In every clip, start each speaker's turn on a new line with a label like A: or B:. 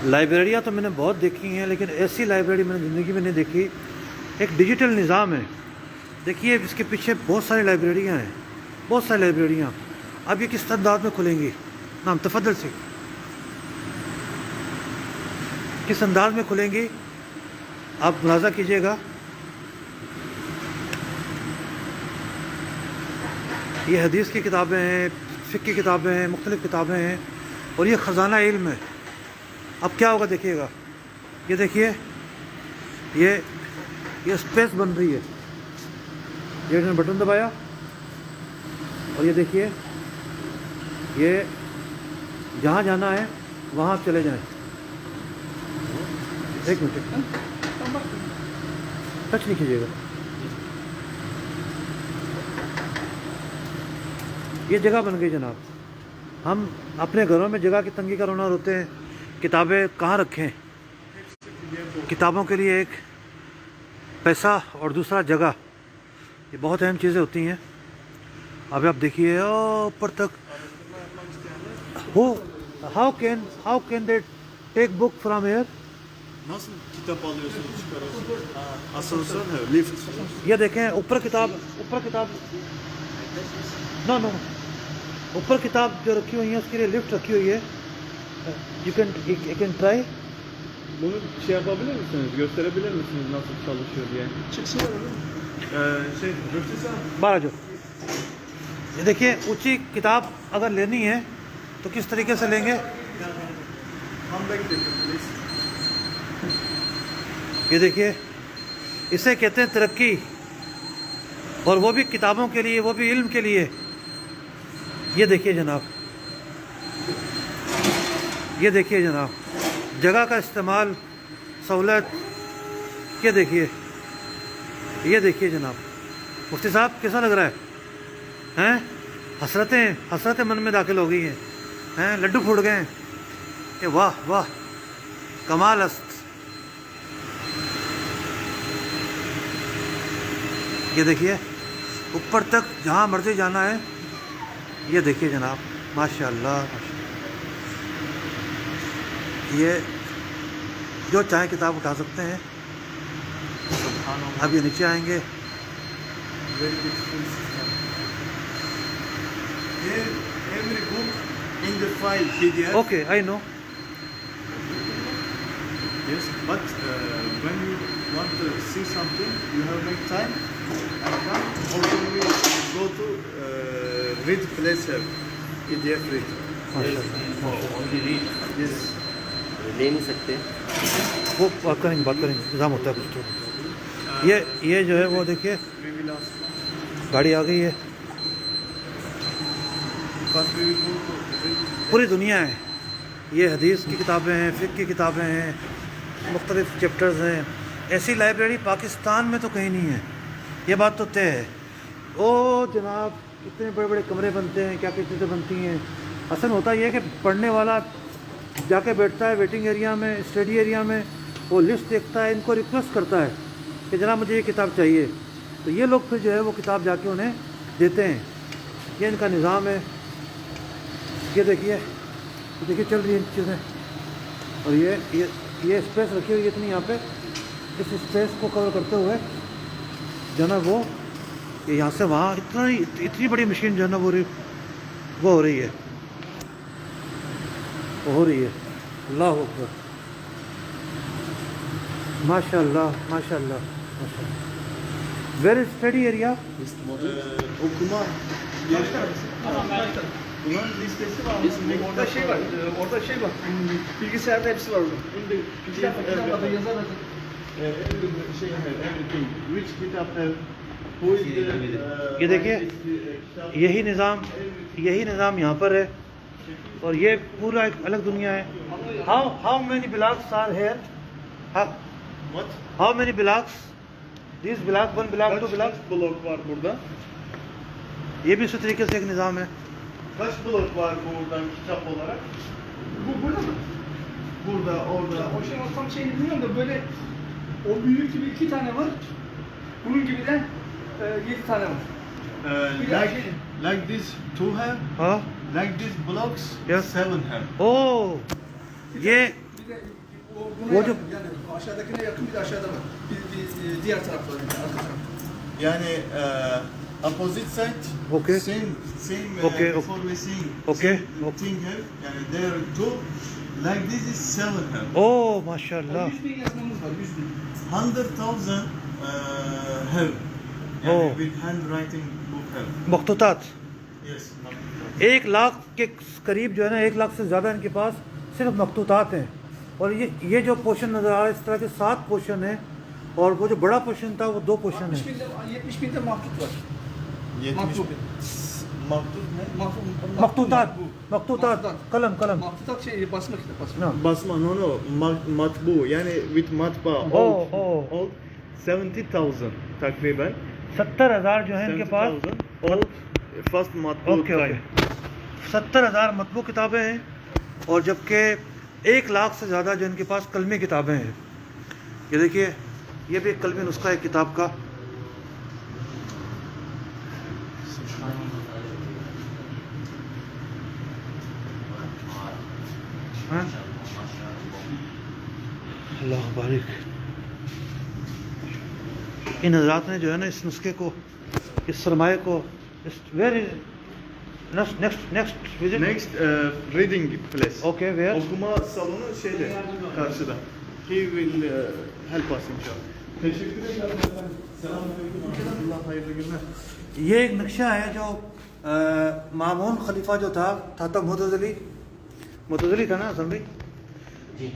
A: लाइब्रेरियाँ तो मैंने बहुत देखी हैं, लेकिन ऐसी लाइब्रेरी मैंने ज़िंदगी में नहीं देखी। एक डिजिटल निज़ाम है। देखिए इसके पीछे बहुत सारी लाइब्रेरियाँ हैं, बहुत सारी लाइब्रेरियाँ। अब ये किस अंदाज में खुलेंगी? नाम तफद्दल से, किस अंदाज में खुलेंगी आप मुलाज़ा कीजिएगा। ये हदीस की किताबें हैं, फ़िक़्ह की किताबें हैं, मुख्तलिफ़ किताबें हैं, और ये ख़जाना इल्म है। अब क्या होगा देखिएगा। ये देखिए, ये स्पेस बन रही है। ये मैंने बटन दबाया और ये देखिए, ये जहाँ जाना है वहाँ आप चले जाएं। एक मिनट, टच नहीं कीजिएगा। ये जगह बन गई जनाब। हम अपने घरों में जगह की तंगी का रोना रोते हैं, किताबें कहाँ रखें। किताबों के लिए एक पैसा और दूसरा जगह, ये बहुत अहम चीज़ें होती हैं। अभी आप देखिए ऊपर तक हो। How can they take book from here?
B: Nasıl kitap alıyorsunuz, çıkarıyorsunuz? Asansör, lift.
A: ये देखें ऊपर किताब, नो ऊपर किताब जो रखी हुई है उसके लिए लिफ्ट रखी हुई है। You can try.
B: Bunu şey yapabilir misiniz? Gösterebilir misiniz nasıl çalışıyor diye?
C: Çıksın
B: Rıftısa.
A: बाहर आ जाओ। ये देखिए, ऊंची किताब अगर लेनी है तो किस तरीके से लेंगे?
B: Come back please.
A: ये देखिए, इसे कहते हैं तरक्की, और वो भी किताबों के लिए, वो भी इल्म के लिए। ये देखिए जनाब, ये देखिए जनाब, जगह का इस्तेमाल, सहूलत। ये देखिए जनाब। मुफ्ती साहब कैसा लग रहा है? हैं? हसरतें मन में दाखिल हो गई हैं, लड्डू फूट गए हैं कि वाह वाह कमाल अस्त। ये देखिए ऊपर तक जहाँ मर्जी जाना है। ये देखिए जनाब, माशाअल्लाह ये जो चाहे किताब उठा सकते हैं। अब ये नीचे आएंगे।
B: Very beautiful system. Here, every book in the file PDF.
A: Okay, I know.
B: Yes, but when you want to see something, you have to make time and come. Also, we go to read placer, PDF read. Yes.
C: ले नहीं सकते।
A: वो बात करेंगे, इंतज़ाम होता है कुछ तो। ये जो है वो देखिए,
B: We will ask.
A: गाड़ी आ गई है।
B: First we will go to read.
A: पूरी दुनिया है। ये हदीस की किताबें हैं, फ़िक़्ह की किताबें हैं, मुख्तलिफ़ चैप्टर्स हैं। ऐसी लाइब्रेरी पाकिस्तान में तो कहीं नहीं है, ये बात तो तय है। ओ जनाब, कितने बड़े बड़े कमरे बनते हैं, क्या क्या चीज़ें बनती हैं। असल होता यह है कि पढ़ने वाला जाके बैठता है वेटिंग एरिया में, स्टडी एरिया में, वो लिस्ट देखता है, इनको रिक्वेस्ट करता है कि जनाब मुझे ये किताब चाहिए, तो ये लोग फिर जो है वो किताब जाके उन्हें देते हैं। ये इनका निज़ाम है। ये देखिए चल रही है चीज़ें। और ये स्पेस रखी हुई है इतनी यहाँ पे। इस स्पेस को कवर करते हुए जो है ना वो यहाँ से वहाँ इतनी बड़ी मशीन जो है ना वो हो रही है। अल्लाह अकबर, माशाअल्लाह। Very study area.
B: Okuma. Bunların listesi var.
C: Orada şey var, bilgisayarda hepsi var orada.
B: Everything. Which kitab have? Who is the?
A: ये देखिए, यही निज़ाम यहाँ पर है, और ये पूरा एक अलग दुनिया है। How many blocks are here?
B: What?
A: How many blocks? These blocks, one block, two blocks.
B: Kaç blok var burada?
A: ये भी इसी तरीके से एक निज़ाम है।
B: Kaç blok var buradan kitap olarak?
C: Burada mı?
B: Burada, orada.
C: O şey, o tam şeyini bilmiyorum da böyle o büyük gibi 2 tane var. Bunun gibi de 7 tane var.
B: Like this, 2 have.
A: हाँ,
B: Like this blocks,
A: Yes.
B: 7 have.
A: ओ ये
C: Kesinlikle buna
A: O
C: yakın.
A: çok-
C: Yani aşağıdakine yakın, bir de aşağıda var. Diğer tarafta var. Yani, arka tarafta.
B: Yani opposite side.
A: Okay.
B: Same.
A: Okay,
B: Before we see
A: Okay,
B: same
A: okay.
B: thing here. Yani there are two. Like this is 7 here.
A: Oo maşallah.
C: 100 bin yazmamız var, 100 bin.
B: 100,000 here. Yani
A: Oh.
B: with handwriting book here.
A: मखतूतात
B: Yes.
A: 1 लाख के करीब जो है ना 1 लाख से ज़्यादा इनके पास सिर्फ मखतूतात हैं। और ये जो पोर्शन नज़र आ रहा है इस तरह के 7 पोर्शन हैं और वो जो बड़ा पोर्शन था वो 2 पोर्शन
C: 60
A: है।
C: binde, 70 binde maktut var.
B: 70
C: Maktub.
B: Maktub ne?
A: मखतूतात मखतूतात कलम कलम
C: Maktutat şey, basma kitap, basma.
A: ना
B: Basma no matbu yani with matba
A: Oh,
B: old 70,000 takriben
A: 70,000 जो है इनके पास
B: 70,000 old first matbu
A: okay okay
B: time.
A: 70,000 मतबू किताबें हैं और जबकि 1 लाख से ज़्यादा जो इनके पास कलमी किताबें हैं। ये देखिए ये भी एक कलमी नुस्खा है किताब का। हाँ? अल्लाह बारिक। इन हजरात ने जो है ना इस नुस्खे को, इस सरमाए को, इस where is next visit
B: Next reading place.
A: Okay where
B: Okuma salonu şeyde karşıda. He will help us inşallah. Teşekkür ederim efendim. Selamünaleyküm. Allah hayırlı günler.
A: ये एक नक्शा है जो मामून खलीफा जो था मुतज़ली था ना हसन भाई,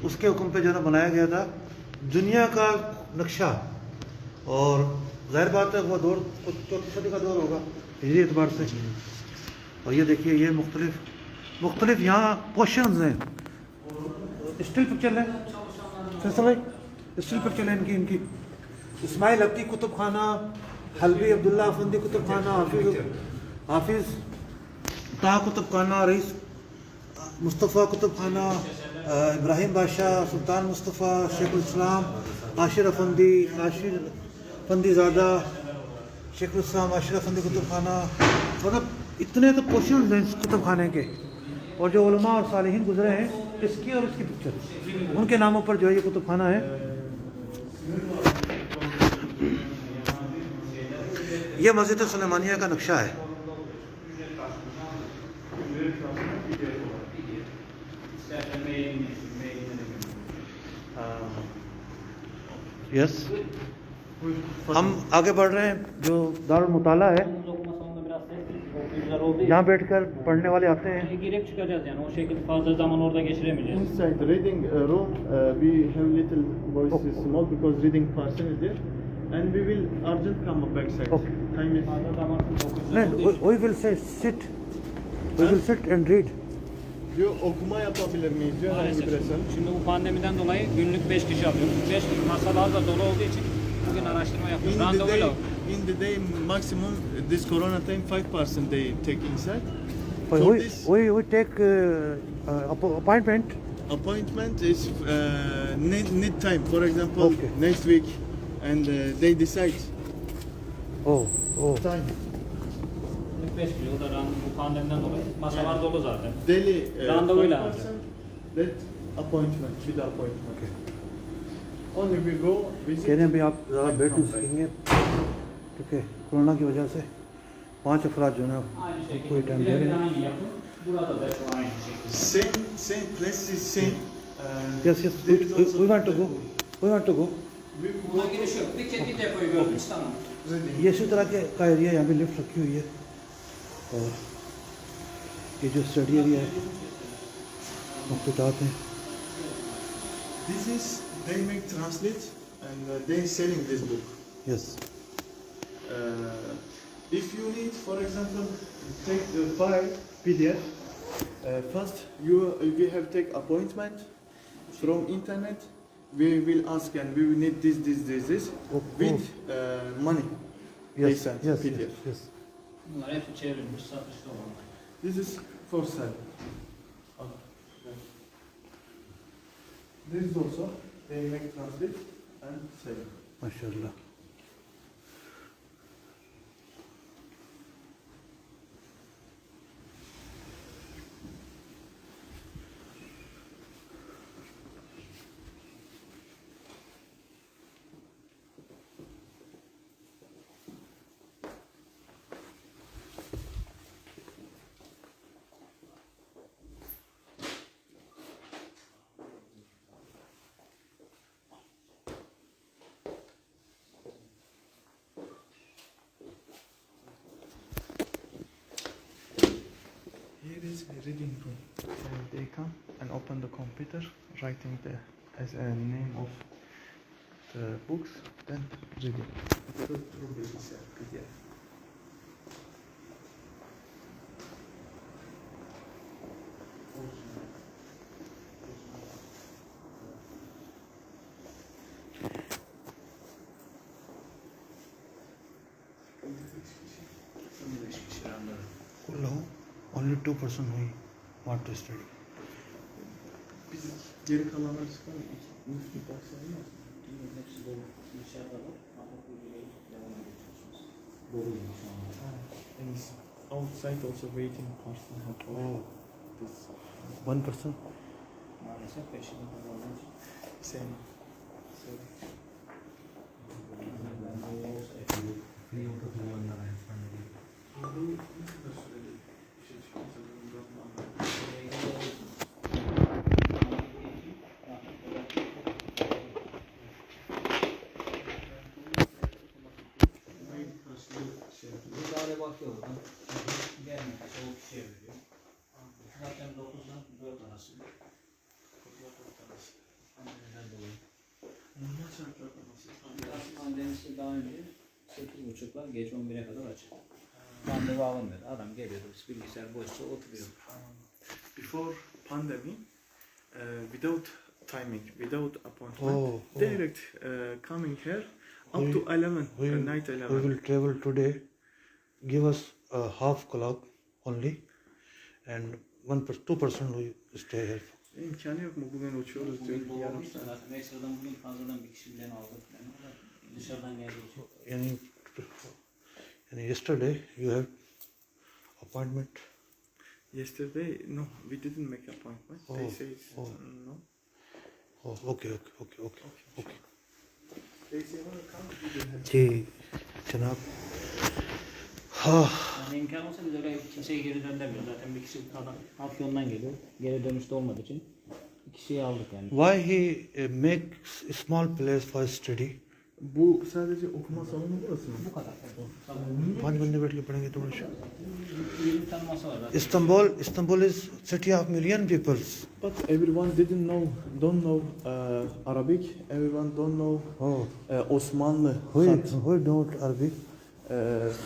A: उसके हुक्म पे जो है ना बनाया गया था दुनिया का नक्शा। और जाहिर बात है वो दौर कुछ चौथी सदी का दौर होगा हिजरी एतबार से। और ये देखिए ये मुख्तलिफ यहाँ पोर्शंस हैं। स्टिल पिक्चर है फैसल भाई, स्टिल पिक्चर है इनकी इस्माइल हकी कुतुब खाना, हलबी अब्दुल्ला अफंदी कुतुब खाना, हाफिज़ ताह कुतुब खाना, रईस मुस्तफ़ा कुतुब खाना, इब्राहिम बादशाह, सुल्तान मुस्तफ़ा, शेखुल इस्लाम, आशिर अफंदी ज़ादा, शेखुल इस्लाम, आशिर अफंदी कुतुब खाना। मतलब इतने तो पोर्शन हैं इस कुतुब खाने के। और जो उलमा और सालिहीन गुजरे हैं इसकी और इसकी पिक्चर उनके नामों पर जो है ये कुतुब खाना है। ये मस्जिद सुलेमानिया का नक्शा है। यस हम आगे बढ़ रहे हैं। जो दारुल मुताला है यहाँ बैठकर पढ़ने वाले आते हैं।
D: Girip çıkacağız yani o şekilde fazla zaman orada geçiremeyeceğiz.
B: Inside reading room we have little voices small because reading person is there and we will urgent come back side.
A: Okay.
B: Time is
D: Fazla zaman 900
A: नहीं
D: olduğu için.
A: we will say sit, we will sit and read.
B: diyor okuma yapabilir miyiz diyor herhangi bir eser.
D: Şimdi bu pandemiden dolayı günlük 5 kişi alıyoruz. 5 kişi masalar da dolu olduğu için bugün araştırma yapıyoruz. Randevuyla.
B: In the day maximum this corona time 5 person they take inside.
A: We,
B: For
A: we,
B: this
A: we take appointment.
B: appointment is need time. For example
A: Okay.
B: next week and they decide
A: Oh, oh.
B: time.
D: Günlük 5 kişi. O da bu pandemiden dolayı masalar dolu zaten.
B: Daily
D: Randevuyla
B: 5 person that appointment with appointment. Only we go visit.
A: कह रहे हैं भाई आप ज़्यादा बैठ नहीं सकेंगे क्योंकि कोरोना की वजह से 5 अफराद जो है ना
D: Aynı şekilde.
A: कोई टाइम दे
D: Birebir
A: रहे हैं।
D: aynı yapın. Burada da şu aynı şekilde.
B: Same place is same.
A: Yes, yes. We want to go. We want to go.
D: Buna giriş yok. Bir kendi depoyu gördünüz tamam.
A: ये इसी तरह का एरिया यहाँ पे लिफ्ट रखी हुई है और ये जो स्टडी एरिया है मखतूतात हैं।
B: This is they make translate and they selling this book.
A: Yes.
B: If you need, for example, take the file PDF. First, you we have take appointment from internet. We will ask and we will need this
A: Oh,
B: with money. They
A: Yes.
B: send
A: Yes.
B: PDF.
A: Yes.
D: Bunlar hepsi çevrilmiş, satışta olan.
B: This is for sale. This is also they make translate and sell.
A: माशाल्लाह।
B: reading room. And they come and open the computer, writing the as a name of the books, then reading. Through bilgisayar, PDF.
A: Only 2% who want to study.
B: Biz geri kalanlar çıkar mı? Müftü dersleri mi?
D: Hepsi dolu. Dışarıda var. Ama uygulayı devam ediyorsunuz. Doluyum şu anda.
B: And outside also waiting person have
A: Oh.
B: this
A: 1%?
D: Maalesef peşinde olduğu için.
B: same. So,
D: Müdahale bakıyor oradan. Gelmediyse o kişiye veriyor. Zaten 9'dan 4 arası. 9'dan 4 arası. Pandemiden dolayı.
B: normal şartlarda nasıl?
D: Biraz pandemisi daha önce 8.30'lar gece 11'e kadar açık. Randevu alınmıyor. Adam geliyordu. Bilgisayar boşsa oturuyor.
B: Before pandemic, without timing, without appointment,
A: Oh, oh.
B: direct coming here up to 11, night 11.
A: We will travel today. Give us a half clock only, and 2% will stay here.
B: İmkanı yok mu? Bugün uçuyoruz diyor.
D: Bugün
B: Yarım
D: doğmuş da
B: saat.
D: zaten ekstradan bugün fazladan bir kişi bilen aldık. Yani dışarıdan geldiği için.
A: Yani yesterday you have appointment.
B: Yesterday, no, we didn't make appointment. They
A: Oh,
B: say
A: oh.
B: no.
A: Oh, okay.
B: They say no, come. We will have.
A: जी जनाब हाँ
D: Yani imkan olsa biz öyle kimseyi geri döndürmüyoruz. Zaten bir kişi adam Afyon'dan geliyor. Geri dönüşte olmadığı için bir kişiyi aldık yani.
A: why he makes a small place for study?
B: Bu sadece okuma salonu burası mı?
D: Bu kadar. Tamam.
A: 5 बंदे बैठ के पढ़ेंगे थोड़ा सा
D: 20 tane masa var zaten.
A: Istanbul is city of million people.
B: But everyone don't know Arabic. Everyone don't know
A: Oh,
B: Osmanlı.
A: who
B: Khat.
A: don't Arabic?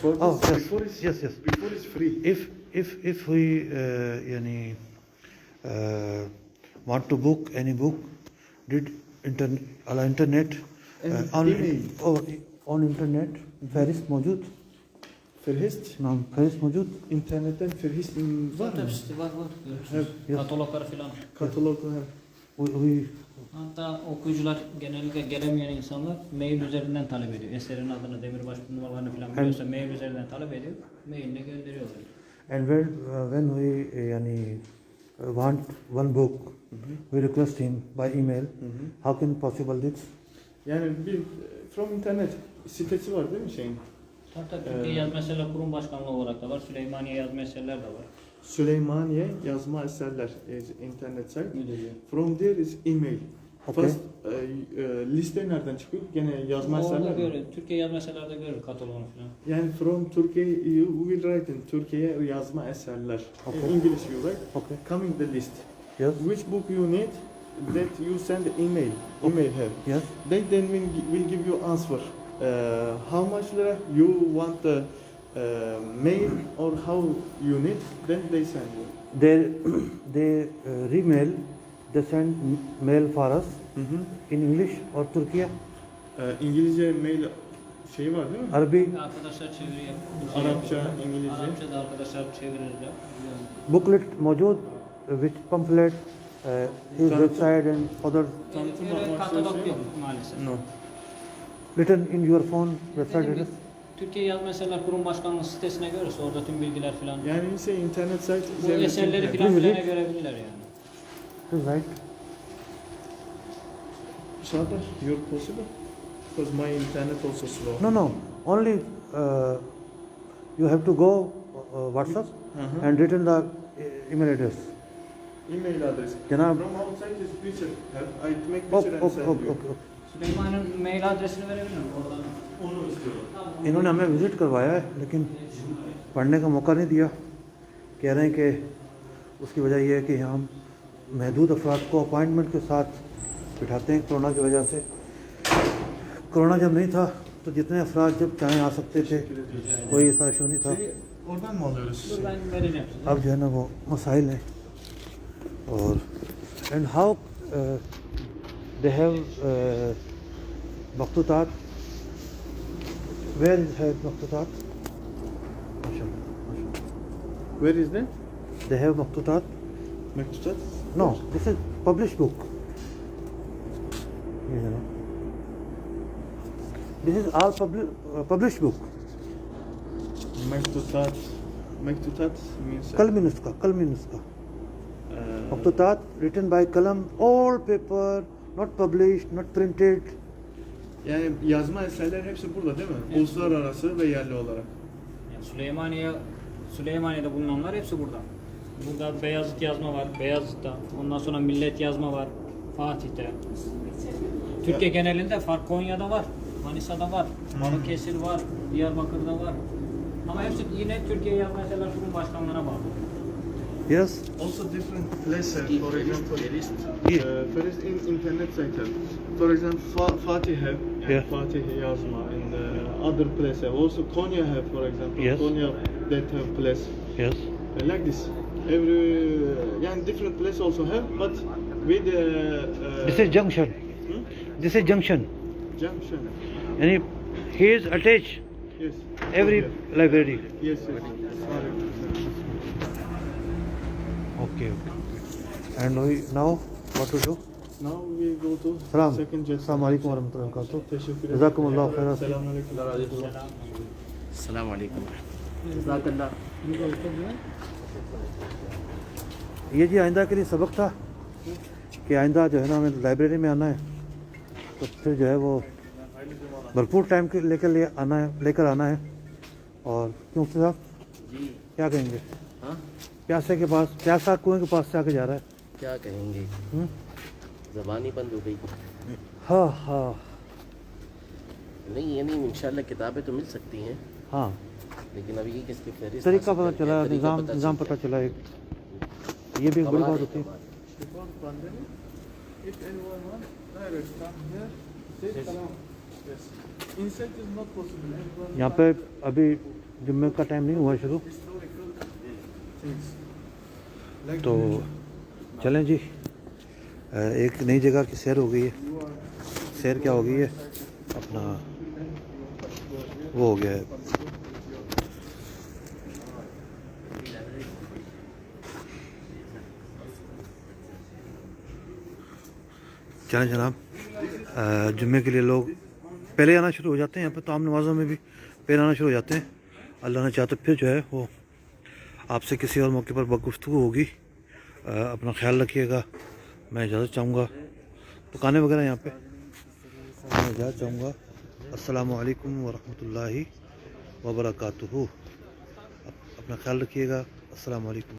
B: For this,
A: Oh, yes.
B: before it's,
A: Yes.
B: before it's free.
A: If we yani want to book any book, did internet on
B: email.
A: on internet Faris मौजूद
B: Ferhist.
A: नाम Faris मौजूद
B: İnternetten Ferhist var mı?
D: Var.
B: Evet.
D: Katalogları falan.
B: Katalog var.
A: we
D: Hatta okuyucular genellikle gelemeyen insanlar mail üzerinden talep ediyor. Eserin adını, demirbaş numaralarını falan biliyorsa mail üzerinden talep ediyor. Mailine gönderiyorlar.
A: and when we yani want one book, we request him by email. How can possible this?
B: Yani bir from internet sitesi var değil mi şeyin?
D: Tabii Türkiye Yazma Eserler Kurum Başkanlığı olarak da var. Süleymaniye Yazma Eserler de var.
B: Süleymaniye Yazma Eserler is internet site.
D: Müdürlüğü.
B: From there is email.
A: Okay.
B: First liste nereden çıkıyor? Gene yazma
D: Orada
B: eserler mi?
D: görür. Türkiye Yazma Eserler'de görür kataloğunu falan.
B: Yani from Turkey you will write in Türkiye yazma eserler.
A: Okay.
B: In English you write.
A: Okay.
B: Coming the list.
A: Yes.
B: Which book you need that you send email. Email here.
A: Yes.
B: They then will give you answer. How much lira you want the mail or how you need, then they send you.
A: They remail. They send mail for us in English or Turkey,
B: İngilizce mail şeyi var değil mi?
A: Arabic.
D: Arkadaşlar çeviri yapıyor.
B: Arapça, İngilizce.
D: Arapça da arkadaşlar çevirirler.
A: Booklet मौजूद with pamphlet, his website and other
B: Tanıtım
D: Öyle
B: amaçlı
D: katalog
B: şey
D: yok
B: mi?
D: maalesef.
B: No.
A: written in your phone website
D: Dediğim gibi,
A: address.
D: Türkiye Yazma Eserler Kurum Başkanlığı sitesine görürse orada tüm bilgiler falan.
B: Yani ise internet site is
D: Bu
B: everything
D: eserleri
B: here.
D: falan
A: Really?
D: görebilirler yani.
A: This is right.
B: Sardar, you're possible? Because my internet also slow.
A: No. Only you have to go WhatsApp and written the email address.
B: Email address.
A: Cenab-
B: From outside is picture. I make
A: Okay,
B: picture and
A: okay,
B: send
A: okay,
B: you.
A: okay.
D: Süleyman'ın mail adresini verebilir miyim oradan?
B: Onu istiyorum.
A: इन्होंने हमें विजिट करवाया है लेकिन पढ़ने का मौका नहीं दिया। कह रहे हैं कि उसकी वजह यह है कि हम महदूद अफराद को अपॉइंटमेंट के साथ बिठाते हैं कोरोना की वजह से। कोरोना जब नहीं था तो जितने अफराद जब चाहें आ सकते थे, कोई ऐसा इशू नहीं था।
B: Oradan mı alıyoruz?
D: Dur ben vereyim hepsini.
A: अब जो है ना वो मसाइल हैं। और एंड हाउ दे हैव मखतूतात, वेयर इज है मखतूतात?
B: Where is that?
A: They have मखतूतात?
B: Mektubat.
A: No, this is publish book. This is all publish book.
B: Mektubat. Mektubat means
A: कलमी नुस्खा मखतूतात रिटन बाय कलम, all paper, not publish, not printed.
B: yani yazma eserler hepsi burada değil mi? Uluslararası ve yerli olarak.
D: Yani Süleymaniye'de bulunanlar hepsi burada. Burada Beyazıt yazma var, Beyazıt'ta. Ondan sonra Millet yazma var, Fatih'te. Türkiye genelinde var, Konya'da var, Manisa'da var, Balıkesir var, Diyarbakır'da var. Ama hepsi yine Türkiye yazma eserler kurum başkanlığına bağlı.
A: Yes,
B: Also different places, for example,
A: Yeah.
B: first in internet sector. For example, Fatih have
A: Yeah.
B: Fatih yazma and other places. Also Konya have, for example,
A: Yes.
B: Konya that have place
A: yes,
B: like this. Every yani different place also have, but with
A: this is junction, this is junction,
B: junction.
A: यानी he is attach
B: Yes.
A: Every library.
B: Yes. Yes.
A: Okay, and now what to do?
B: Now we go to
A: सलाम,
B: second jet.
A: अस्सलाम वालेकुम वरहमतुल्लाहि वबरकातुहू।
B: Teşekkür ederim.
A: जज़ाकुमुल्लाह खैरन।
B: Selamünaleyküm.
A: ये जी आइंदा के लिए सबक था कि आइंदा जो है ना हमें लाइब्रेरी में आना है, तो फिर जो है वो भरपूर टाइम के लेकर आना है। और क्यों साहब क्या कहेंगे?
E: हाँ,
A: प्यासे के पास, प्यासा कुएं के पास से आके जा रहा है।
E: क्या कहेंगे, ज़बान ही बंद हो गई।
A: हाँ हाँ
E: नहीं, ये नहीं, इंशाल्लाह किताबें तो मिल सकती हैं,
A: हाँ,
E: लेकिन अभी ये किसकी फहरिस्त
A: तरीका
E: हासिल
A: पता
E: करके,
A: चला,
E: तरीका
A: निज़ाम पता चला एक, ये भी एक बड़ी बात होती है।
B: Before pandemic, if anyone wants, direct come here, take salam. Yes. Insect is not possible. Everyone
A: यहाँ पे अभी जुम्मे का टाइम नहीं हुआ शुरू,
B: historical things. Like
A: तो चलें जी, एक नई जगह की सैर हो गई है। सैर क्या हो गई है अपना, वो हो गया है चलें जनाब, जुम्मे के लिए लोग पहले आना शुरू हो जाते हैं। यहाँ पे ताम नमाज़ों में भी पहले आना शुरू हो जाते हैं। अल्लाह ने चाहा तो फिर जो है वो आपसे किसी और मौके पर गुफ्तगू होगी। अपना ख्याल रखिएगा। मैं इजाज़त चाहूँगा, दुकानें वगैरह यहाँ पे, मैं इजाज़त चाहूँगा। अस्सलामु अलैकुम वरहमतुल्लाहि वबरकातुहू। अपना ख्याल रखिएगा। अस्सलामु अलैकुम।